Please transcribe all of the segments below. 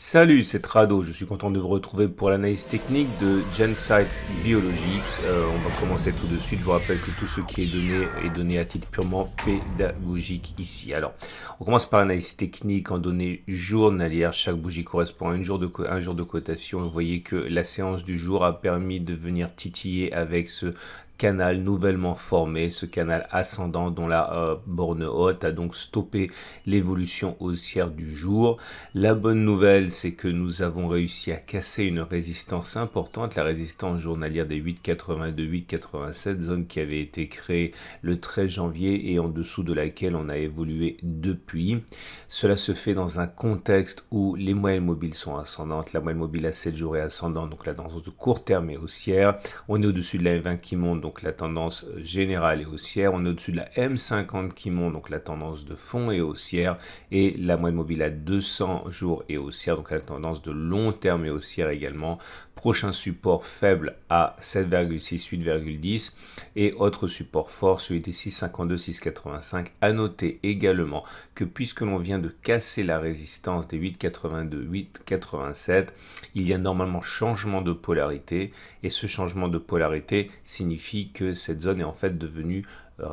Salut, c'est Trado, je suis content de vous retrouver pour l'analyse technique de GenSight Biologics. On va commencer tout de suite. Je vous rappelle que tout ce qui est donné à titre purement pédagogique ici. Alors, on commence par l'analyse technique en données journalières. Chaque bougie correspond à un jour de cotation. Vous voyez que la séance du jour a permis de venir titiller avec ce canal nouvellement formé, ce canal ascendant dont la borne haute a donc stoppé l'évolution haussière du jour. La bonne nouvelle, c'est que nous avons réussi à casser une résistance importante, la résistance journalière des 8,82-8,87, zone qui avait été créée le 13 janvier et en dessous de laquelle on a évolué depuis. Cela se fait dans un contexte où les moyennes mobiles sont ascendantes, la moyenne mobile à 7 jours est ascendante, donc la tendance de court terme est haussière. On est au-dessus de la M20 qui monte, donc la tendance générale est haussière. On est au-dessus de la M50 qui monte, donc la tendance de fond est haussière. Et la moyenne mobile à 200 jours est haussière, donc la tendance de long terme est haussière également. Prochain support faible à 7,6, 8,10 et autre support fort, celui des 6,52, 6,85. À noter également que puisque l'on vient de casser la résistance des 8,82, 8,87, il y a normalement changement de polarité et ce changement de polarité signifie que cette zone est en fait devenue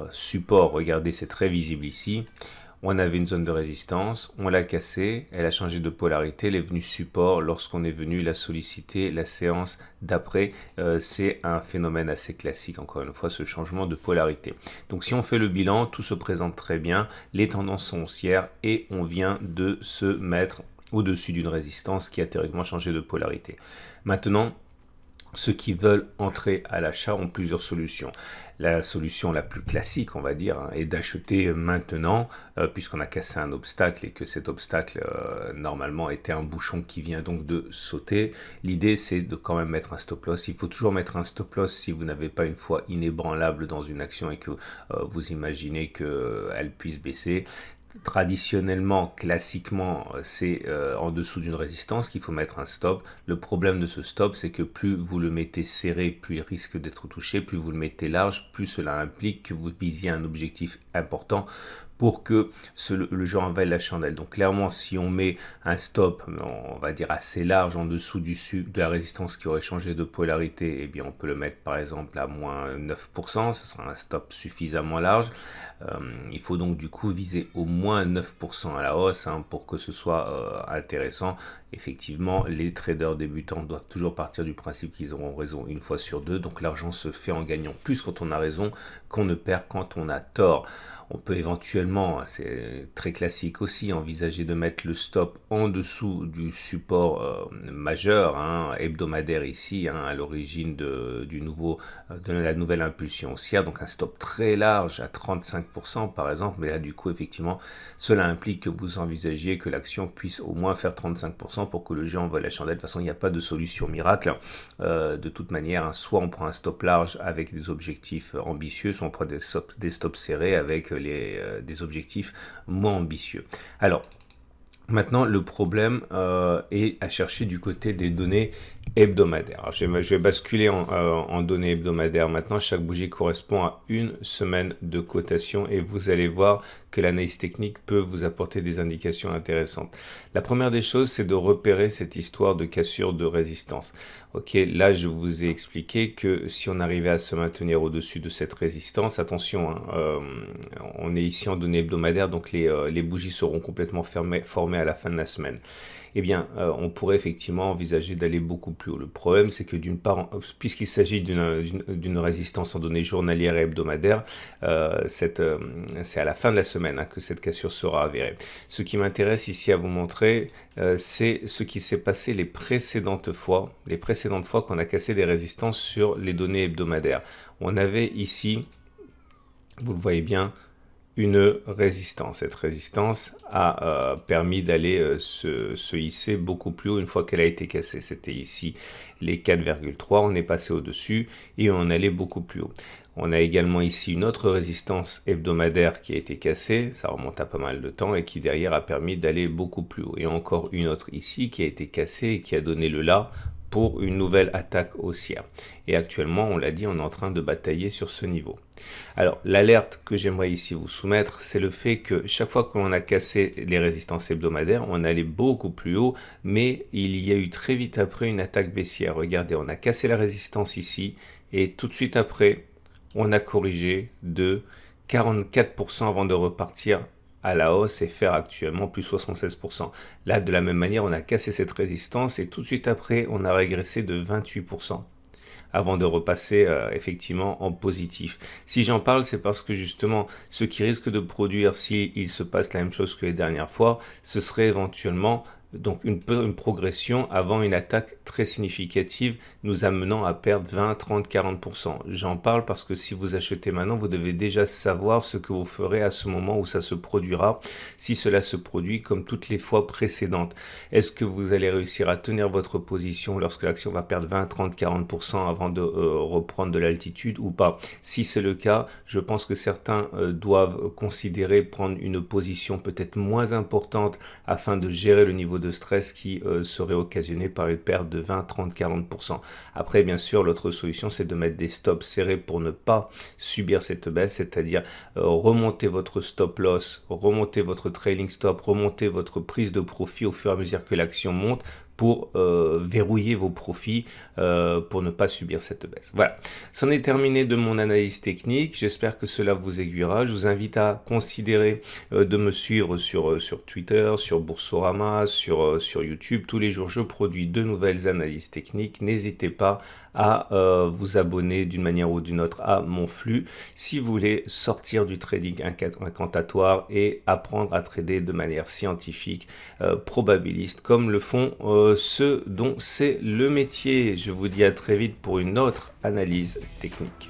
support. Regardez, c'est très visible ici. On avait une zone de résistance, on l'a cassée, elle a changé de polarité, elle est venue support lorsqu'on est venu la solliciter la séance d'après. C'est un phénomène assez classique, encore une fois, ce changement de polarité. Donc si on fait le bilan, tout se présente très bien, les tendances sont haussières et on vient de se mettre au-dessus d'une résistance qui a théoriquement changé de polarité. Maintenant, ceux qui veulent entrer à l'achat ont plusieurs solutions. La solution la plus classique, on va dire, est d'acheter maintenant, puisqu'on a cassé un obstacle et que cet obstacle, normalement, était un bouchon qui vient donc de sauter. L'idée, c'est de quand même mettre un stop loss. Il faut toujours mettre un stop loss si vous n'avez pas une foi inébranlable dans une action et que vous imaginez qu'elle puisse baisser. Traditionnellement, classiquement, c'est en dessous d'une résistance qu'il faut mettre un stop. Le problème de ce stop, c'est que plus vous le mettez serré, plus il risque d'être touché, plus vous le mettez large, plus cela implique que vous visiez un objectif important pour que le jeu envahisse la chandelle. Donc clairement, si on met un stop, on va dire assez large en dessous de la résistance qui aurait changé de polarité, eh bien on peut le mettre par exemple à moins 9%, ce sera un stop suffisamment large. Il faut donc du coup viser au moins 9% à la hausse pour que ce soit intéressant. Effectivement, les traders débutants doivent toujours partir du principe qu'ils auront raison une fois sur deux, donc l'argent se fait en gagnant plus quand on a raison qu'on ne perd quand on a tort. On peut éventuellement, c'est très classique aussi, envisager de mettre le stop en dessous du support majeur, hebdomadaire ici, à l'origine de la nouvelle impulsion haussière, donc un stop très large à 35% par exemple, mais là du coup effectivement cela implique que vous envisagiez que l'action puisse au moins faire 35% pour que le jeu envoie la chandelle. De toute façon, il n'y a pas de solution miracle. De toute manière, soit on prend un stop large avec des objectifs ambitieux, soit on prend des stops serrés avec des objectifs moins ambitieux. Alors, maintenant, le problème est à chercher du côté des données hebdomadaires. Alors, je vais basculer en données hebdomadaires. Maintenant, chaque bougie correspond à une semaine de cotation et vous allez voir que l'analyse technique peut vous apporter des indications intéressantes. La première des choses, c'est de repérer cette histoire de cassure de résistance. Ok, là, je vous ai expliqué que si on arrivait à se maintenir au-dessus de cette résistance, attention, on est ici en données hebdomadaires, donc les bougies seront complètement formées à la fin de la semaine. Eh bien, on pourrait effectivement envisager d'aller beaucoup plus haut. Le problème, c'est que d'une part, puisqu'il s'agit d'une résistance en données journalières et hebdomadaires, c'est à la fin de la semaine que cette cassure sera avérée. Ce qui m'intéresse ici à vous montrer, c'est ce qui s'est passé les précédentes fois qu'on a cassé des résistances sur les données hebdomadaires. On avait ici, vous le voyez bien, une résistance. Cette résistance a permis d'aller se hisser beaucoup plus haut une fois qu'elle a été cassée. C'était ici les 4,3, on est passé au-dessus et on allait beaucoup plus haut. On a également ici une autre résistance hebdomadaire qui a été cassée, ça remonte à pas mal de temps et qui derrière a permis d'aller beaucoup plus haut. Et encore une autre ici qui a été cassée et qui a donné le là pour une nouvelle attaque haussière. Et actuellement, on l'a dit, on est en train de batailler sur ce niveau. Alors, l'alerte que j'aimerais ici vous soumettre, c'est le fait que chaque fois que l'on a cassé les résistances hebdomadaires, on allait beaucoup plus haut, mais il y a eu très vite après une attaque baissière. Regardez, on a cassé la résistance ici, et tout de suite après, on a corrigé de 44% avant de repartir à la hausse et faire actuellement plus 76%. Là, de la même manière, on a cassé cette résistance et tout de suite après, on a régressé de 28% avant de repasser effectivement en positif. Si j'en parle, c'est parce que justement, ce qui risque de produire, s'il se passe la même chose que les dernières fois, ce serait éventuellement donc une progression avant une attaque très significative nous amenant à perdre 20, 30, 40%. J'en parle parce que si vous achetez maintenant, vous devez déjà savoir ce que vous ferez à ce moment où ça se produira, si cela se produit comme toutes les fois précédentes. Est-ce que vous allez réussir à tenir votre position lorsque l'action va perdre 20, 30, 40% avant de reprendre de l'altitude ou pas? Si c'est le cas, je pense que certains doivent considérer prendre une position peut-être moins importante afin de gérer le niveau de stress qui serait occasionné par une perte de 20, 30, 40%. Après, bien sûr, l'autre solution, c'est de mettre des stops serrés pour ne pas subir cette baisse, c'est-à-dire remonter votre stop loss, remonter votre trailing stop, remonter votre prise de profit au fur et à mesure que l'action monte pour verrouiller vos profits pour ne pas subir cette baisse. Voilà, c'en est terminé de mon analyse technique. J'espère que cela vous aiguillera. Je vous invite à considérer de me suivre sur Twitter, sur Boursorama, sur YouTube. Tous les jours, je produis de nouvelles analyses techniques. N'hésitez pas à vous abonner d'une manière ou d'une autre à mon flux si vous voulez sortir du trading incantatoire et apprendre à trader de manière scientifique, probabiliste, comme le font ceux dont c'est le métier. Je vous dis à très vite pour une autre analyse technique.